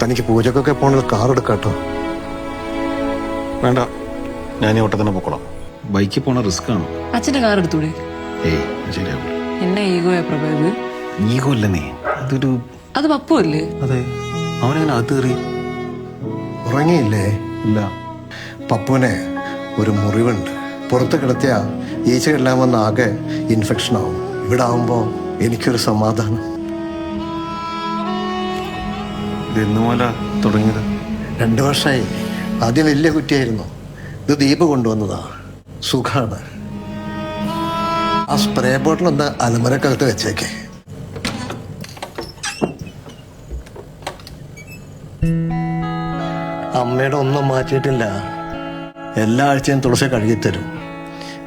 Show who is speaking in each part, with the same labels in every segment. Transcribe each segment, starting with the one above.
Speaker 1: തനിക്ക് പൂജക്കൊക്കെ പോകണത് കാർ എടുക്കാട്ടോ.
Speaker 2: വേണ്ട, ഞാൻ ഈ ഓട്ടത്തിന് പൊക്കോളാം. ബൈക്കിൽ പോണ റിസ്ക് ആണ്.
Speaker 3: അച്ഛന്റെ കാർ എടുത്തൂടെ?
Speaker 2: ഏയ് ശരിയാവില്ല.
Speaker 3: എന്നെ ഈഗോയാ പ്രഭേത്.
Speaker 2: ഈഗോ അല്ലെന്നേ, അതൊരു...
Speaker 3: അത് പപ്പു അല്ലേ?
Speaker 2: അതെ, അവനെങ്ങനെ അകത്ത് കയറി?
Speaker 1: ഉറങ്ങിയില്ലേ?
Speaker 2: ഇല്ല.
Speaker 1: പപ്പുവിനെ ഒരു മുറിവുണ്ട്. പുറത്ത് കിടത്തിയ ഈച്ചകളെല്ലാം വന്ന് ആകെ ഇൻഫെക്ഷൻ ആവും. ഇവിടെ ആവുമ്പോൾ എനിക്കൊരു സമാധാനം.
Speaker 2: ഇത് എന്നുമല്ല തുടങ്ങിയത്?
Speaker 1: 2 വർഷമായി. ആദ്യം വലിയ കുറ്റിയായിരുന്നു. ഇത് ദീപ് കൊണ്ടുവന്നതാ. സുഖാണ്. ആ സ്പ്രേ ബോട്ടിൽ ഒന്ന് അലമരക്കകത്ത് വെച്ചേക്കേ. അമ്മയുടെ ഒന്നും മാറ്റിയിട്ടില്ല. എല്ലാ ആഴ്ചയും തുളസി കഴുകിത്തരും.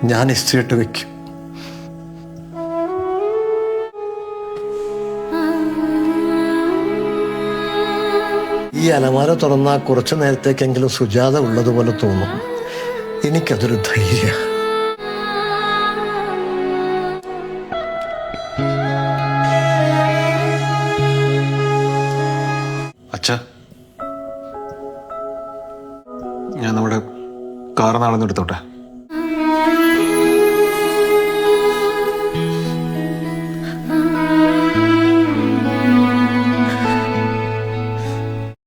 Speaker 1: ഞാൻ ഇസ്തിരിട്ട് വെക്കും. ഈ അലമാര തുറന്നാൽ കുറച്ചു നേരത്തേക്കെങ്കിലും സുജാത ഉള്ളതുപോലെ തോന്നും. എനിക്കതൊരു ധൈര്യ.
Speaker 2: അച്ഛാ, ഞാൻ നമ്മുടെ കാർ നാളെ എടുത്തോട്ടെ.